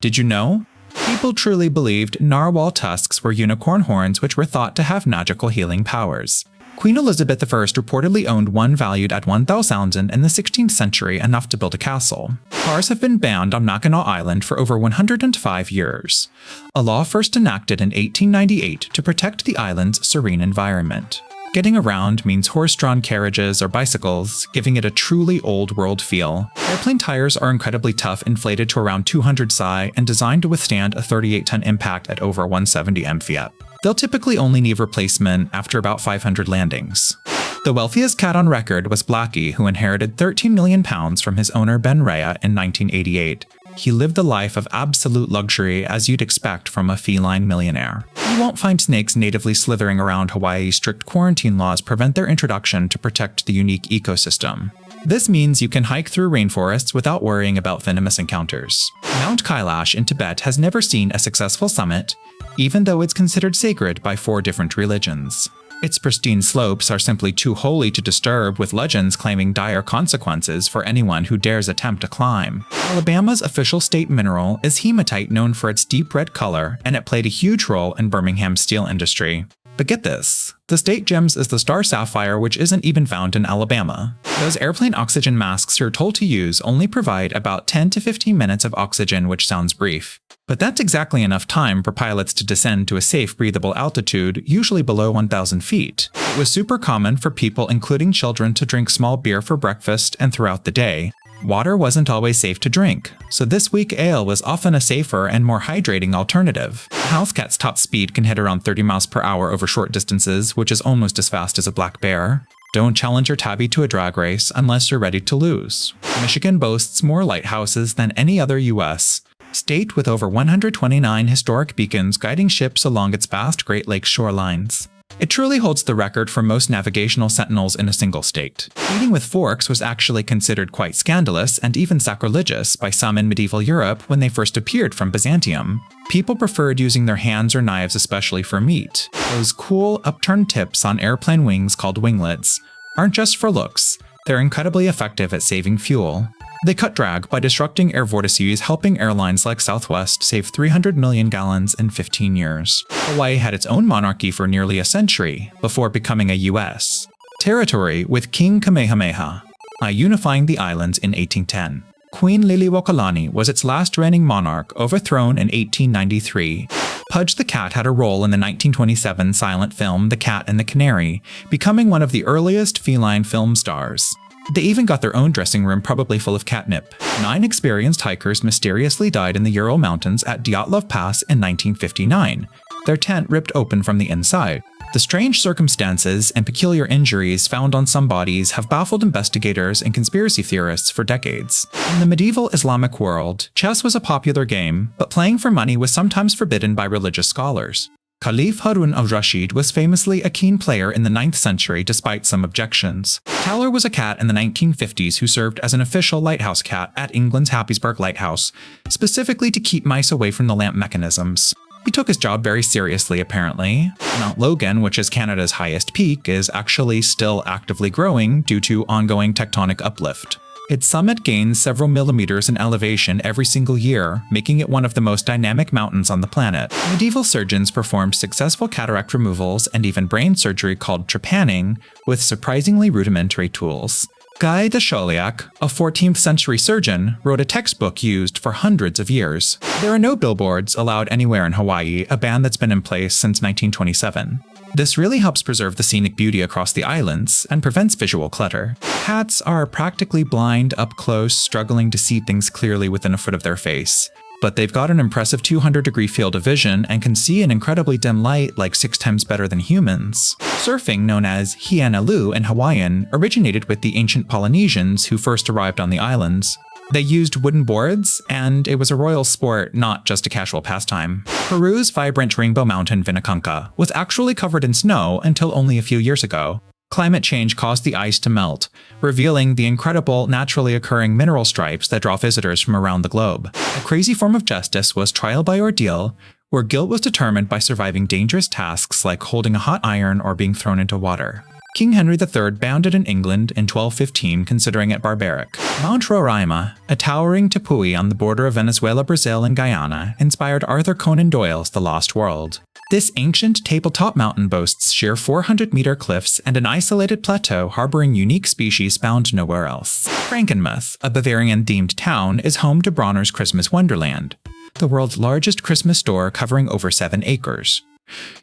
Did you know? People truly believed narwhal tusks were unicorn horns, which were thought to have magical healing powers. Queen Elizabeth I reportedly owned one valued at 1,000 in the 16th century, enough to build a castle. Cars have been banned on Mackinac Island for over 105 years. A law first enacted in 1898 to protect the island's serene environment. Getting around means horse-drawn carriages or bicycles, giving it a truly old-world feel. Airplane tires are incredibly tough, inflated to around 200 psi, and designed to withstand a 38-ton impact at over 170 mph. They'll typically only need replacement after about 500 landings. The wealthiest cat on record was Blackie, who inherited £13 million from his owner Ben Rhea in 1988. He lived a life of absolute luxury, as you'd expect from a feline millionaire. You won't find snakes natively slithering around Hawaii. Strict quarantine laws prevent their introduction to protect the unique ecosystem. This means you can hike through rainforests without worrying about venomous encounters. Mount Kailash in Tibet has never seen a successful summit, even though it's considered sacred by 4 different religions. Its pristine slopes are simply too holy to disturb, with legends claiming dire consequences for anyone who dares attempt to climb. Alabama's official state mineral is hematite, known for its deep red color, and it played a huge role in Birmingham's steel industry. But get this, the state gems is the star sapphire, which isn't even found in Alabama. Those airplane oxygen masks you're told to use only provide about 10 to 15 minutes of oxygen, which sounds brief. But that's exactly enough time for pilots to descend to a safe, breathable altitude, usually below 1,000 feet. It was super common for people, including children, to drink small beer for breakfast and throughout the day. Water wasn't always safe to drink, so this weak ale was often a safer and more hydrating alternative. A house cat's top speed can hit around 30 miles per hour over short distances, which is almost as fast as a black bear. Don't challenge your tabby to a drag race unless you're ready to lose. Michigan boasts more lighthouses than any other U.S. state, with over 129 historic beacons guiding ships along its vast Great Lakes shorelines. It truly holds the record for most navigational sentinels in a single state. Eating with forks was actually considered quite scandalous and even sacrilegious by some in medieval Europe when they first appeared from Byzantium. People preferred using their hands or knives, especially for meat. Those cool, upturned tips on airplane wings called winglets aren't just for looks, they're incredibly effective at saving fuel. They cut drag by disrupting air vortices, helping airlines like Southwest save 300 million gallons in 15 years. Hawaii had its own monarchy for nearly a century before becoming a U.S. territory, with King Kamehameha unifying the islands in 1810. Queen Liliuokalani was its last reigning monarch, overthrown in 1893. Pudge the cat had a role in the 1927 silent film The Cat and the Canary, becoming one of the earliest feline film stars. They even got their own dressing room, probably full of catnip. 9 experienced hikers mysteriously died in the Ural Mountains at Dyatlov Pass in 1959, their tent ripped open from the inside. The strange circumstances and peculiar injuries found on some bodies have baffled investigators and conspiracy theorists for decades. In the medieval Islamic world, chess was a popular game, but playing for money was sometimes forbidden by religious scholars. Caliph Harun al-Rashid was famously a keen player in the 9th century despite some objections. Towler was a cat in the 1950s who served as an official lighthouse cat at England's Happysburg Lighthouse, specifically to keep mice away from the lamp mechanisms. He took his job very seriously, apparently. Mount Logan, which is Canada's highest peak, is actually still actively growing due to ongoing tectonic uplift. Its summit gains several millimeters in elevation every single year, making it one of the most dynamic mountains on the planet. Medieval surgeons performed successful cataract removals and even brain surgery called trepanning with surprisingly rudimentary tools. Guy de Chauliac, a 14th century surgeon, wrote a textbook used for hundreds of years. There are no billboards allowed anywhere in Hawaii, a ban that's been in place since 1927. This really helps preserve the scenic beauty across the islands and prevents visual clutter. Cats are practically blind up close, struggling to see things clearly within a foot of their face. But they've got an impressive 200-degree field of vision and can see in incredibly dim light, like 6 times better than humans. Surfing, known as hianalu in Hawaiian, originated with the ancient Polynesians who first arrived on the islands. They used wooden boards, and it was a royal sport, not just a casual pastime. Peru's vibrant rainbow mountain Vinacanca was actually covered in snow until only a few years ago. Climate change caused the ice to melt, revealing the incredible, naturally occurring mineral stripes that draw visitors from around the globe. A crazy form of justice was trial by ordeal, where guilt was determined by surviving dangerous tasks like holding a hot iron or being thrown into water. King Henry III banned it in England in 1215, considering it barbaric. Mount Roraima, a towering tepui on the border of Venezuela, Brazil, and Guyana, inspired Arthur Conan Doyle's The Lost World. This ancient tabletop mountain boasts sheer 400-meter cliffs and an isolated plateau harboring unique species found nowhere else. Frankenmuth, a Bavarian-themed town, is home to Bronner's Christmas Wonderland, the world's largest Christmas store covering over 7 acres.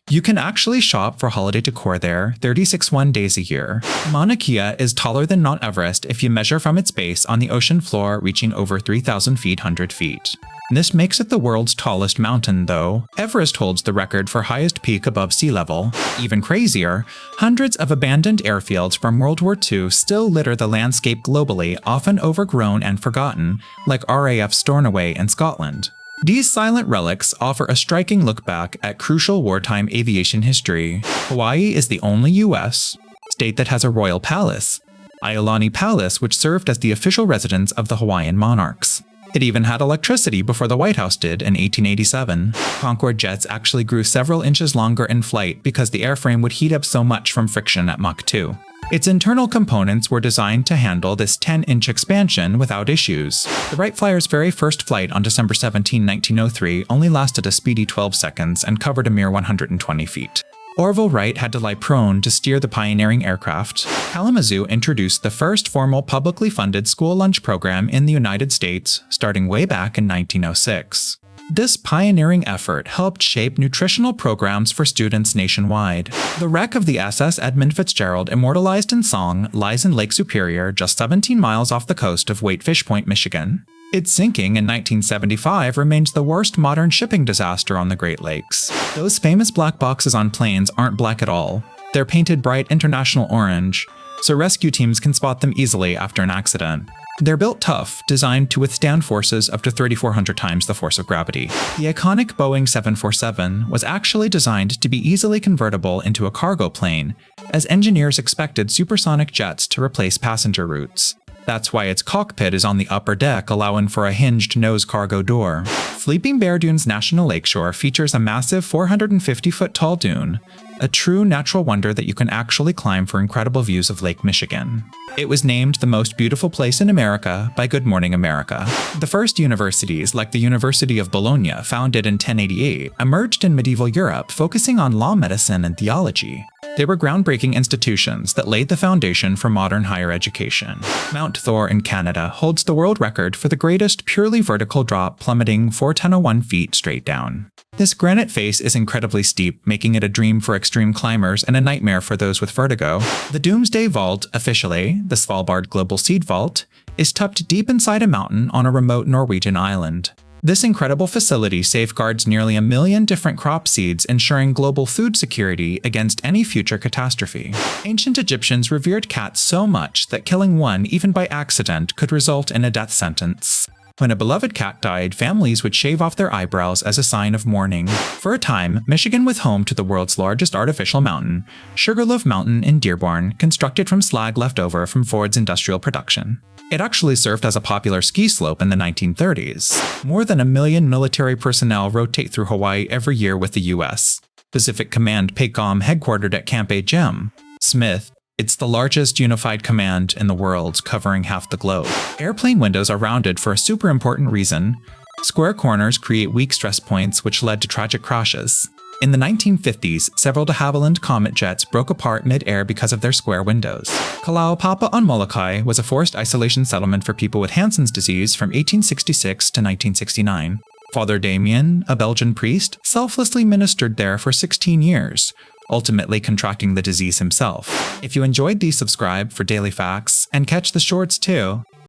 You can actually shop for holiday decor there 36 days a year. Mauna Kea is taller than Mount Everest if you measure from its base on the ocean floor, reaching over 3,800 feet. This makes it the world's tallest mountain, though. Everest holds the record for highest peak above sea level. Even crazier, hundreds of abandoned airfields from World War II still litter the landscape globally, often overgrown and forgotten, like RAF Stornoway in Scotland. These silent relics offer a striking look back at crucial wartime aviation history. Hawaii is the only U.S. state that has a royal palace, Iolani Palace, which served as the official residence of the Hawaiian monarchs. It even had electricity before the White House did in 1887. Concorde jets actually grew several inches longer in flight because the airframe would heat up so much from friction at Mach 2. Its internal components were designed to handle this 10-inch expansion without issues. The Wright Flyer's very first flight on December 17, 1903 only lasted a speedy 12 seconds and covered a mere 120 feet. Orville Wright had to lie prone to steer the pioneering aircraft. Kalamazoo introduced the first formal publicly funded school lunch program in the United States, starting way back in 1906. This pioneering effort helped shape nutritional programs for students nationwide. The wreck of the SS Edmund Fitzgerald, immortalized in song, lies in Lake Superior, just 17 miles off the coast of Whitefish Point, Michigan. Its sinking in 1975 remains the worst modern shipping disaster on the Great Lakes. Those famous black boxes on planes aren't black at all. They're painted bright international orange, so rescue teams can spot them easily after an accident. They're built tough, designed to withstand forces up to 3,400 times the force of gravity. The iconic Boeing 747 was actually designed to be easily convertible into a cargo plane, as engineers expected supersonic jets to replace passenger routes. That's why its cockpit is on the upper deck, allowing for a hinged nose cargo door. Sleeping Bear Dunes National Lakeshore features a massive 450-foot-tall dune, a true natural wonder that you can actually climb for incredible views of Lake Michigan. It was named the most beautiful place in America by Good Morning America. The first universities, like the University of Bologna, founded in 1088, emerged in medieval Europe, focusing on law, medicine, and theology. They were groundbreaking institutions that laid the foundation for modern higher education. Mount Thor in Canada holds the world record for the greatest purely vertical drop, plummeting 401 feet straight down. This granite face is incredibly steep, making it a dream for extreme climbers and a nightmare for those with vertigo. The Doomsday Vault, officially the Svalbard Global Seed Vault, is tucked deep inside a mountain on a remote Norwegian island. This incredible facility safeguards nearly 1 million different crop seeds, ensuring global food security against any future catastrophe. Ancient Egyptians revered cats so much that killing one, even by accident, could result in a death sentence. When a beloved cat died, families would shave off their eyebrows as a sign of mourning. For a time, Michigan was home to the world's largest artificial mountain, Sugarloaf Mountain in Dearborn, constructed from slag left over from Ford's industrial production. It actually served as a popular ski slope in the 1930s. More than 1 million military personnel rotate through Hawaii every year with the U.S. Pacific Command PACOM, headquartered at Camp A-Gem. Smith. It's the largest unified command in the world, covering half the globe. Airplane windows are rounded for a super important reason. Square corners create weak stress points, which led to tragic crashes. In the 1950s, several de Havilland Comet jets broke apart mid-air because of their square windows. Kalaupapa on Molokai was a forced isolation settlement for people with Hansen's disease from 1866 to 1969. Father Damien, a Belgian priest, selflessly ministered there for 16 years, ultimately contracting the disease himself. If you enjoyed these, subscribe for daily facts, and catch the shorts too.